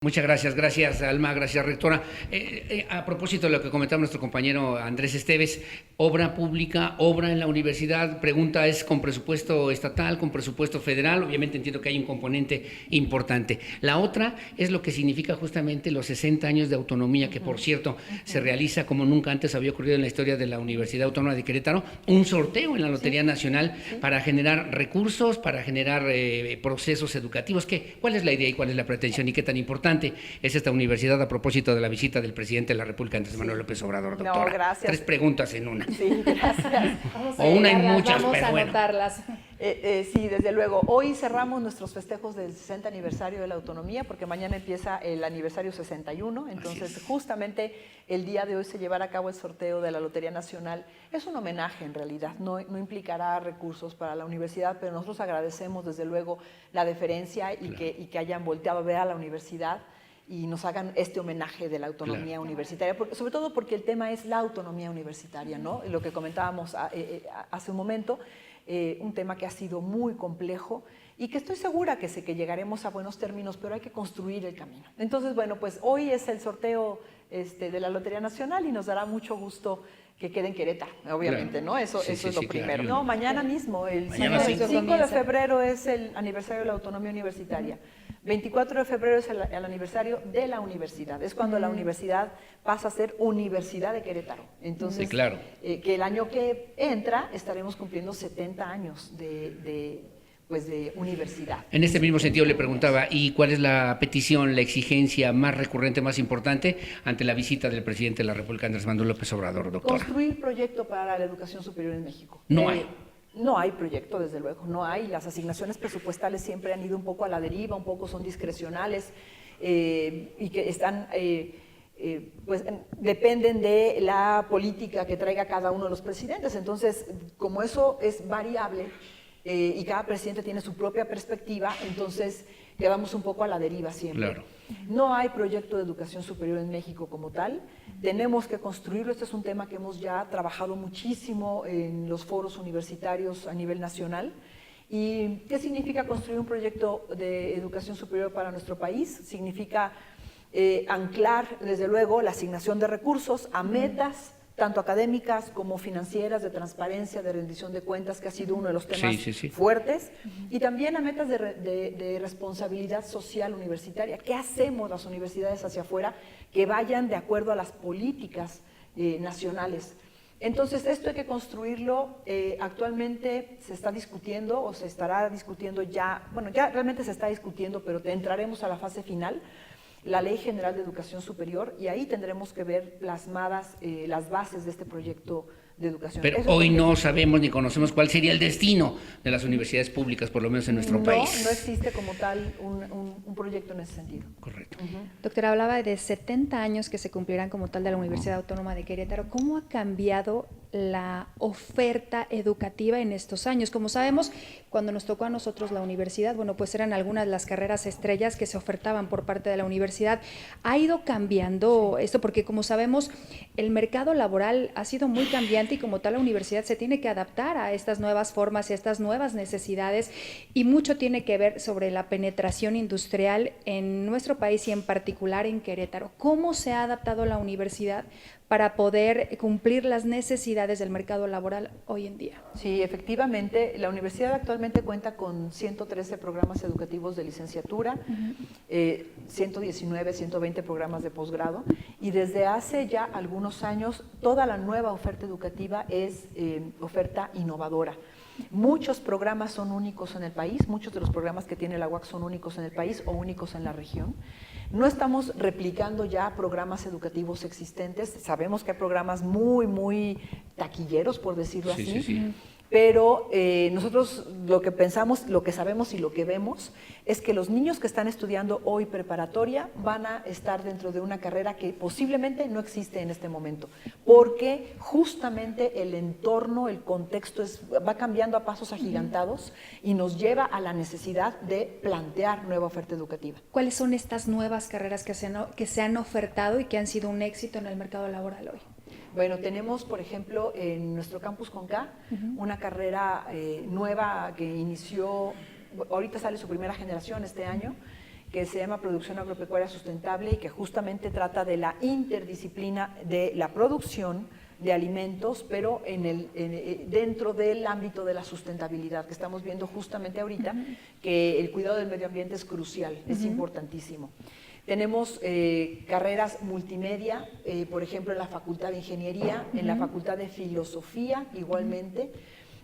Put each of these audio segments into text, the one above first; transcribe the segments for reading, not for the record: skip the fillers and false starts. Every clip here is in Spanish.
Muchas gracias, gracias Alma, gracias rectora. A propósito de lo que comentaba nuestro compañero Andrés Esteves, obra pública, obra en la universidad, pregunta es con presupuesto estatal, con presupuesto federal, obviamente entiendo que hay un componente importante. La otra es lo que significa justamente los 60 años de autonomía, que por cierto se realiza como nunca antes había ocurrido en la historia de la Universidad Autónoma de Querétaro, un sorteo en la Lotería Nacional para generar recursos, para generar procesos educativos. ¿Cuál es la idea y cuál es la pretensión y qué tan importante es esta universidad a propósito de la visita del presidente de la República, Andrés Manuel López Obrador, doctora? No, gracias. 3 preguntas en una. Sí, gracias. O una en muchas, vamos pero a bueno. anotarlas. Sí, desde luego. Hoy cerramos nuestros festejos del 60 aniversario de la autonomía, porque mañana empieza el aniversario 61, entonces justamente el día de hoy se llevará a cabo el sorteo de la Lotería Nacional. Es un homenaje en realidad, no implicará recursos para la universidad, pero nosotros agradecemos desde luego la deferencia y que hayan volteado a ver a la universidad y nos hagan este homenaje de la autonomía universitaria, sobre todo porque el tema es la autonomía universitaria, ¿no? Lo que comentábamos hace un momento, un tema que ha sido muy complejo y que estoy segura que llegaremos a buenos términos, pero hay que construir el camino. Entonces, bueno, pues hoy es el sorteo de la Lotería Nacional y nos dará mucho gusto que quede en Querétaro, obviamente, ¿no? Eso es lo primero. Claro. No, mañana mismo, el 5 de febrero es el aniversario de la autonomía universitaria. 24 de febrero es el aniversario de la universidad, es cuando la universidad pasa a ser Universidad de Querétaro. Entonces, claro. Que el año que entra estaremos cumpliendo 70 años de universidad. En este mismo sentido le preguntaba, ¿y cuál es la petición, la exigencia más recurrente, más importante ante la visita del presidente de la República, Andrés Manuel López Obrador, doctora? Construir proyecto para la educación superior en México. No hay. No hay proyecto, desde luego, no hay. Las asignaciones presupuestales siempre han ido un poco a la deriva, un poco son discrecionales y que están, pues dependen de la política que traiga cada uno de los presidentes. Entonces, como eso es variable y cada presidente tiene su propia perspectiva, entonces quedamos un poco a la deriva siempre. Claro. No hay proyecto de educación superior en México como tal, tenemos que construirlo. Este es un tema que hemos ya trabajado muchísimo en los foros universitarios a nivel nacional. ¿Y qué significa construir un proyecto de educación superior para nuestro país? Significa anclar, desde luego, la asignación de recursos a metas tanto académicas como financieras, de transparencia, de rendición de cuentas, que ha sido uno de los temas fuertes, y también a metas de responsabilidad social universitaria. ¿Qué hacemos las universidades hacia afuera que vayan de acuerdo a las políticas nacionales? Entonces, esto hay que construirlo. Actualmente se está discutiendo o se estará discutiendo ya, bueno, ya realmente se está discutiendo, pero entraremos a la fase final, la Ley General de Educación Superior, y ahí tendremos que ver plasmadas las bases de este proyecto de educación. Pero hoy no sabemos ni conocemos cuál sería el destino de las universidades públicas, por lo menos en nuestro país. No existe como tal un proyecto en ese sentido. Correcto. Doctora, hablaba de 70 años que se cumplirán como tal de la Universidad Autónoma de Querétaro. ¿Cómo ha cambiado la oferta educativa en estos años? Como sabemos, cuando nos tocó a nosotros la universidad, bueno, pues eran algunas las carreras estrellas que se ofertaban por parte de la universidad. ¿Ha ido cambiando esto? Porque como sabemos, el mercado laboral ha sido muy cambiante y como tal la universidad se tiene que adaptar a estas nuevas formas y a estas nuevas necesidades, y mucho tiene que ver sobre la penetración industrial en nuestro país y en particular en Querétaro. ¿Cómo se ha adaptado la universidad para poder cumplir las necesidades del mercado laboral hoy en día? Sí, efectivamente, la universidad actualmente cuenta con 113 programas educativos de licenciatura, 119, 120 programas de posgrado, y desde hace ya algunos años toda la nueva oferta educativa es oferta innovadora. Muchos programas son únicos en el país, muchos de los programas que tiene la UAC son únicos en el país o únicos en la región. No estamos replicando ya programas educativos existentes, sabemos que hay programas muy taquilleros, por decirlo así. Pero nosotros lo que pensamos, lo que sabemos y lo que vemos es que los niños que están estudiando hoy preparatoria van a estar dentro de una carrera que posiblemente no existe en este momento, porque justamente el entorno, el contexto va cambiando a pasos agigantados y nos lleva a la necesidad de plantear nueva oferta educativa. ¿Cuáles son estas nuevas carreras que se han ofertado y que han sido un éxito en el mercado laboral hoy? Bueno, tenemos, por ejemplo, en nuestro campus Conca, una carrera nueva que inició, ahorita sale su primera generación este año, que se llama Producción Agropecuaria Sustentable y que justamente trata de la interdisciplina de la producción de alimentos, pero dentro del ámbito de la sustentabilidad, que estamos viendo justamente ahorita, que el cuidado del medio ambiente es crucial, es importantísimo. Tenemos carreras multimedia, por ejemplo, en la Facultad de Ingeniería, en la Facultad de Filosofía igualmente,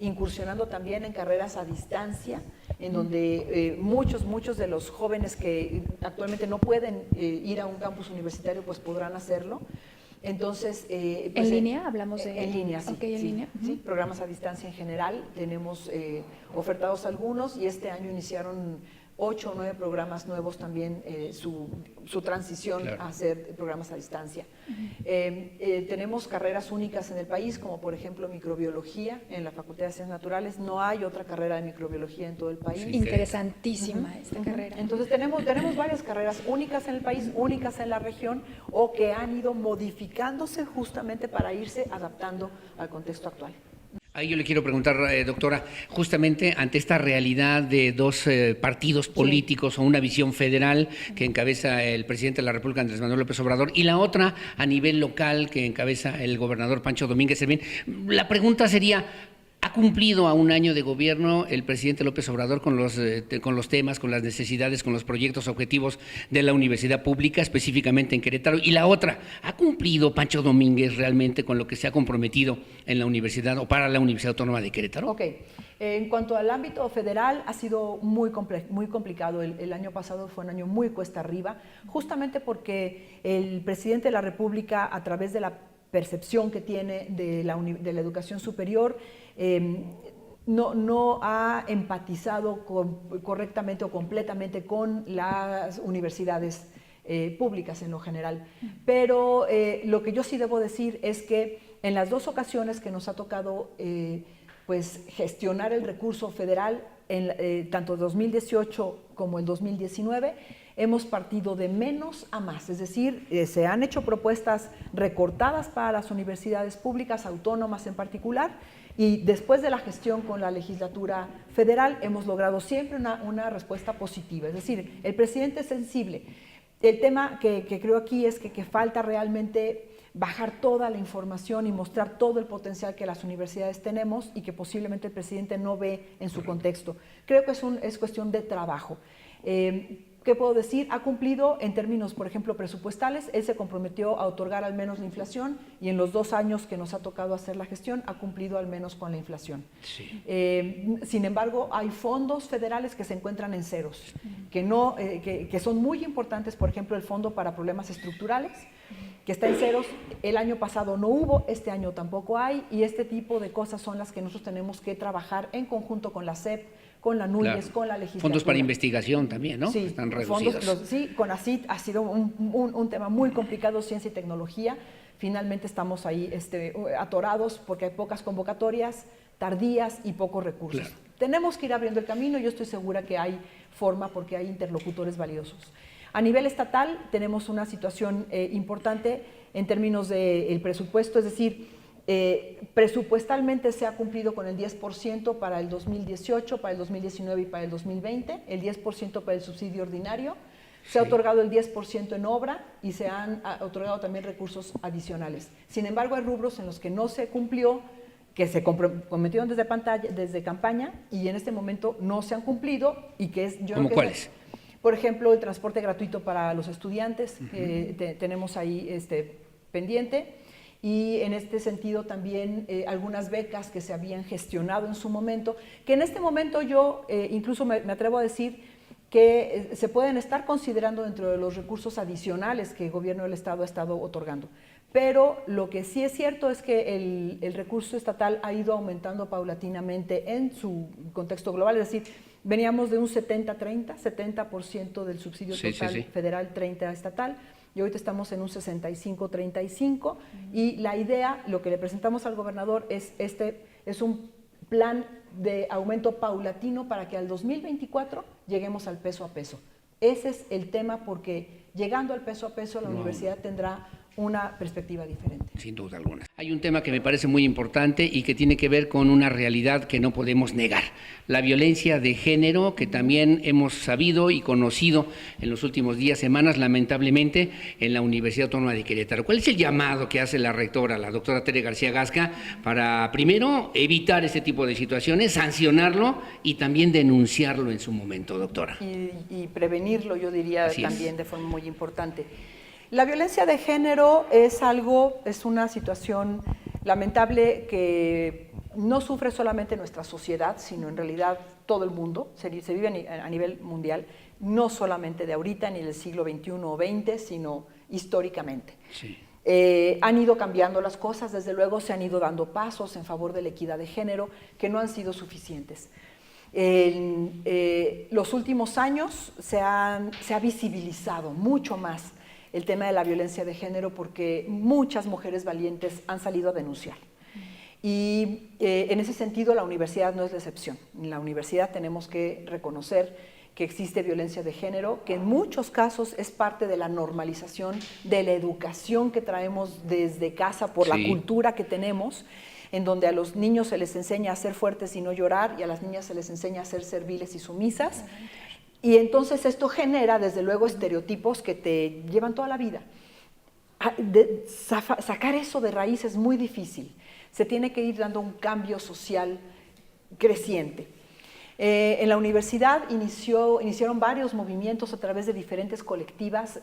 incursionando también en carreras a distancia, en donde muchos de los jóvenes que actualmente no pueden ir a un campus universitario, pues podrán hacerlo. Entonces, pues, ¿en línea hablamos de...? En línea, sí. Okay, en línea. Sí, programas a distancia en general. Tenemos ofertados algunos y este año iniciaron 8 o 9 programas nuevos también, su transición a hacer programas a distancia. Tenemos carreras únicas en el país, como por ejemplo microbiología en la Facultad de Ciencias Naturales. No hay otra carrera de microbiología en todo el país. Sí, interesantísima esta carrera. Entonces tenemos varias carreras únicas en el país, únicas en la región, o que han ido modificándose justamente para irse adaptando al contexto actual. Ahí yo le quiero preguntar, doctora, justamente ante esta realidad de dos partidos políticos o una visión federal que encabeza el presidente de la República, Andrés Manuel López Obrador, y la otra a nivel local que encabeza el gobernador Pancho Domínguez Servín, la pregunta sería, ¿ha cumplido a un año de gobierno el presidente López Obrador con los temas, con las necesidades, con los proyectos objetivos de la universidad pública, específicamente en Querétaro? Y la otra, ¿ha cumplido Pancho Domínguez realmente con lo que se ha comprometido en la universidad o para la Universidad Autónoma de Querétaro? Ok. En cuanto al ámbito federal, ha sido muy complicado. El año pasado fue un año muy cuesta arriba, justamente porque el presidente de la República, a través de la percepción que tiene de la educación superior, no ha empatizado correctamente o completamente con las universidades públicas en lo general. Pero lo que yo sí debo decir es que en las 2 ocasiones que nos ha tocado pues gestionar el recurso federal, tanto 2018 como el 2019, hemos partido de menos a más, es decir, se han hecho propuestas recortadas para las universidades públicas, autónomas en particular, y después de la gestión con la legislatura federal hemos logrado siempre una respuesta positiva, es decir, el presidente es sensible. El tema que creo aquí es que falta realmente bajar toda la información y mostrar todo el potencial que las universidades tenemos y que posiblemente el presidente no ve en su contexto. Creo que es cuestión de trabajo. ¿Qué puedo decir? Ha cumplido en términos, por ejemplo, presupuestales. Él se comprometió a otorgar al menos la inflación y en los 2 años que nos ha tocado hacer la gestión ha cumplido al menos con la inflación. Sí. Sin embargo, hay fondos federales que se encuentran en ceros, que son muy importantes, por ejemplo, el Fondo para Problemas Estructurales, que está en ceros. El año pasado no hubo, este año tampoco hay, y este tipo de cosas son las que nosotros tenemos que trabajar en conjunto con la SEP, con la NUYES, con la legislatura. Fondos para investigación también, ¿no? Sí, están reducidos. Sí, CONACYT ha sido un tema muy complicado, ciencia y tecnología. Finalmente estamos ahí atorados porque hay pocas convocatorias, tardías y pocos recursos. Claro. Tenemos que ir abriendo el camino y yo estoy segura que hay forma porque hay interlocutores valiosos. A nivel estatal tenemos una situación importante en términos del presupuesto, es decir, presupuestalmente se ha cumplido con el 10% para el 2018, para el 2019 y para el 2020, el 10% para el subsidio ordinario, se ha otorgado el 10% en obra y se han otorgado también recursos adicionales. Sin embargo, hay rubros en los que no se cumplió, que se comprometieron desde campaña y en este momento no se han cumplido y que es... ¿Cómo cuáles? Por ejemplo, el transporte gratuito para los estudiantes, tenemos ahí pendiente. Y en este sentido también algunas becas que se habían gestionado en su momento, que en este momento yo incluso me atrevo a decir que se pueden estar considerando dentro de los recursos adicionales que el gobierno del Estado ha estado otorgando. Pero lo que sí es cierto es que el recurso estatal ha ido aumentando paulatinamente en su contexto global, es decir, veníamos de un 70-30, 70% del subsidio total federal, 30% estatal, y ahorita estamos en un 65-35, y la idea, lo que le presentamos al gobernador es un plan de aumento paulatino para que al 2024 lleguemos al peso a peso. Ese es el tema, porque llegando al peso a peso la universidad tendrá una perspectiva diferente. Sin duda alguna. Hay un tema que me parece muy importante y que tiene que ver con una realidad que no podemos negar. La violencia de género, que también hemos sabido y conocido en los últimos días, semanas, lamentablemente, en la Universidad Autónoma de Querétaro. ¿Cuál es el llamado que hace la rectora, la doctora Tere García Gasca, para, primero, evitar este tipo de situaciones, sancionarlo y también denunciarlo en su momento, doctora? Y prevenirlo, yo diría, Así también es. de forma muy importante. La violencia de género es una situación lamentable que no sufre solamente nuestra sociedad, sino en realidad todo el mundo, se vive a nivel mundial, no solamente de ahorita, ni del siglo XXI o XX, sino históricamente. Sí. Han ido cambiando las cosas, desde luego se han ido dando pasos en favor de la equidad de género que no han sido suficientes. En los últimos años se ha visibilizado mucho más el tema de la violencia de género porque muchas mujeres valientes han salido a denunciar. Y en ese sentido la universidad no es la excepción. En la universidad tenemos que reconocer que existe violencia de género, que en muchos casos es parte de la normalización de la educación que traemos desde casa por la cultura que tenemos, en donde a los niños se les enseña a ser fuertes y no llorar, y a las niñas se les enseña a ser serviles y sumisas. Y entonces esto genera, desde luego, estereotipos que te llevan toda la vida. Sacar eso de raíz es muy difícil. Se tiene que ir dando un cambio social creciente. En la universidad iniciaron varios movimientos a través de diferentes colectivas,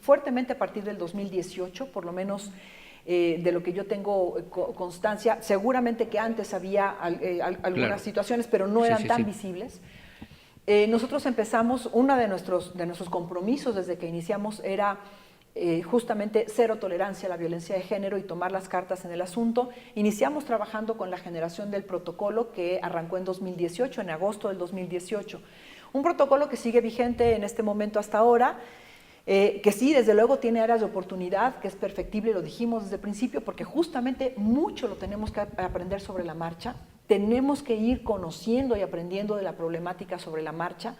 fuertemente a partir del 2018, por lo menos de lo que yo tengo constancia. Seguramente que antes había algunas situaciones, pero no eran tan visibles. Nosotros empezamos, uno de nuestros compromisos desde que iniciamos era justamente cero tolerancia a la violencia de género y tomar las cartas en el asunto. Iniciamos trabajando con la generación del protocolo que arrancó en 2018, en agosto del 2018. Un protocolo que sigue vigente en este momento hasta ahora, que sí, desde luego tiene áreas de oportunidad, que es perfectible, lo dijimos desde el principio, porque justamente mucho lo tenemos que aprender sobre la marcha. Tenemos que ir conociendo y aprendiendo de la problemática sobre la marcha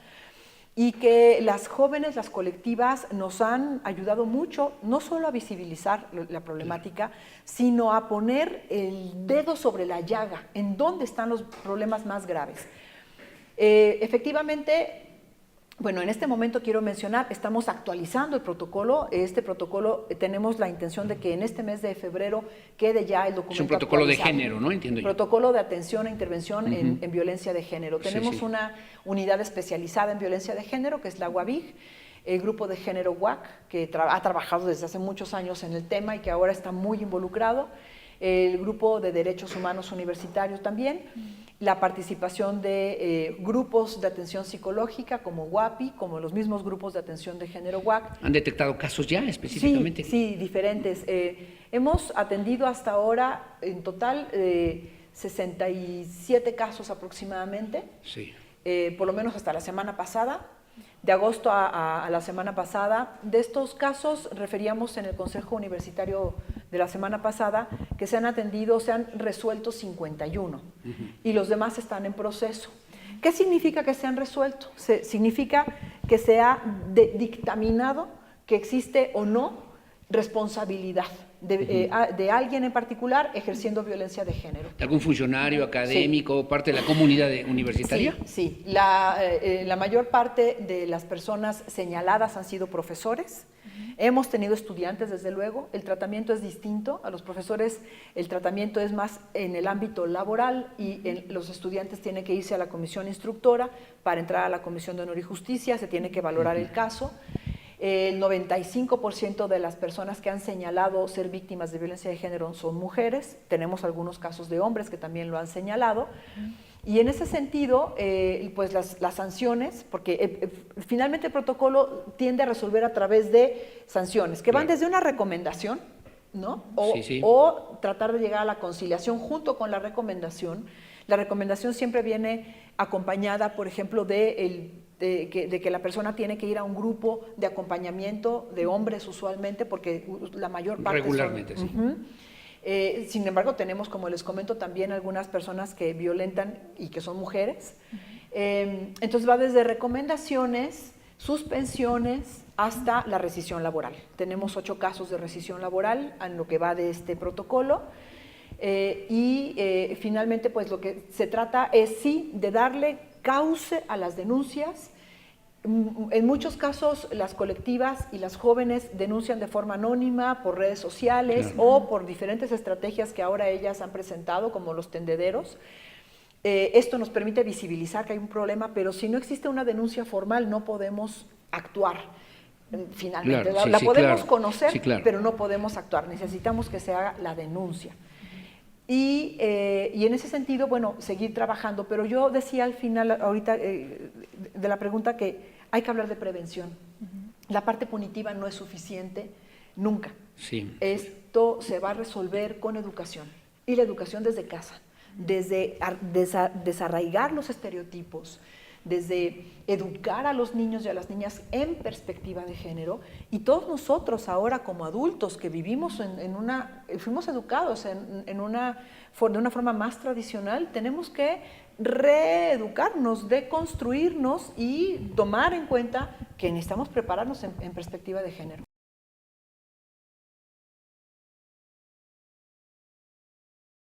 y que las jóvenes, las colectivas nos han ayudado mucho, no solo a visibilizar la problemática, sino a poner el dedo sobre la llaga, en dónde están los problemas más graves. Efectivamente, bueno, en este momento quiero mencionar, estamos actualizando el protocolo. Este protocolo tenemos la intención de que en este mes de febrero quede ya el documento. Es un protocolo de actualizado. género, ¿no? Entiendo yo. Protocolo de atención e intervención en violencia de género. Tenemos una unidad especializada en violencia de género, que es la UAVIG, el grupo de género WAC, que ha trabajado desde hace muchos años en el tema y que ahora está muy involucrado, el grupo de derechos humanos universitarios también, la participación de grupos de atención psicológica como WAPI, como los mismos grupos de atención de género WAC. ¿Han detectado casos ya específicamente? Sí, diferentes. Hemos atendido hasta ahora en total 67 casos aproximadamente, por lo menos hasta la semana pasada. De agosto a la semana pasada. De estos casos referíamos en el Consejo Universitario de la semana pasada que se han resuelto 51 y los demás están en proceso. ¿Qué significa que se han resuelto? Significa que se ha dictaminado que existe o no responsabilidad de alguien en particular ejerciendo violencia de género. ¿De algún funcionario académico, parte de la comunidad universitaria? Sí. La mayor parte de las personas señaladas han sido profesores. Hemos tenido estudiantes, desde luego. El tratamiento es distinto. A los profesores el tratamiento es más en el ámbito laboral y los estudiantes tienen que irse a la comisión instructora para entrar a la Comisión de Honor y Justicia. Se tiene que valorar el caso. El 95% de las personas que han señalado ser víctimas de violencia de género son mujeres. Tenemos algunos casos de hombres que también lo han señalado. Y en ese sentido, pues las sanciones, porque finalmente el protocolo tiende a resolver a través de sanciones, que van desde una recomendación, ¿no? O tratar de llegar a la conciliación junto con la recomendación. La recomendación siempre viene acompañada, por ejemplo, de que la persona tiene que ir a un grupo de acompañamiento de hombres usualmente, porque la mayor parte regularmente, sin embargo, tenemos, como les comento, también algunas personas que violentan y que son mujeres. Entonces va desde recomendaciones, suspensiones, hasta la rescisión laboral. Tenemos 8 casos de rescisión laboral en lo que va de este protocolo. Finalmente, pues lo que se trata es sí de darle cauce a las denuncias. En muchos casos las colectivas y las jóvenes denuncian de forma anónima por redes sociales o por diferentes estrategias que ahora ellas han presentado, como los tendederos. Esto nos permite visibilizar que hay un problema, pero si no existe una denuncia formal no podemos actuar. Finalmente, la podemos conocer, pero no podemos actuar. Necesitamos que se haga la denuncia. Y en ese sentido, bueno, seguir trabajando. Pero yo decía al final, ahorita, de la pregunta, que hay que hablar de prevención. La parte punitiva no es suficiente nunca. Sí. Esto se va a resolver con educación. Y la educación desde casa. Desde desarraigar los estereotipos, desde educar a los niños y a las niñas en perspectiva de género, y todos nosotros ahora como adultos que vivimos fuimos educados de una forma más tradicional, tenemos que reeducarnos, deconstruirnos y tomar en cuenta que necesitamos prepararnos en perspectiva de género.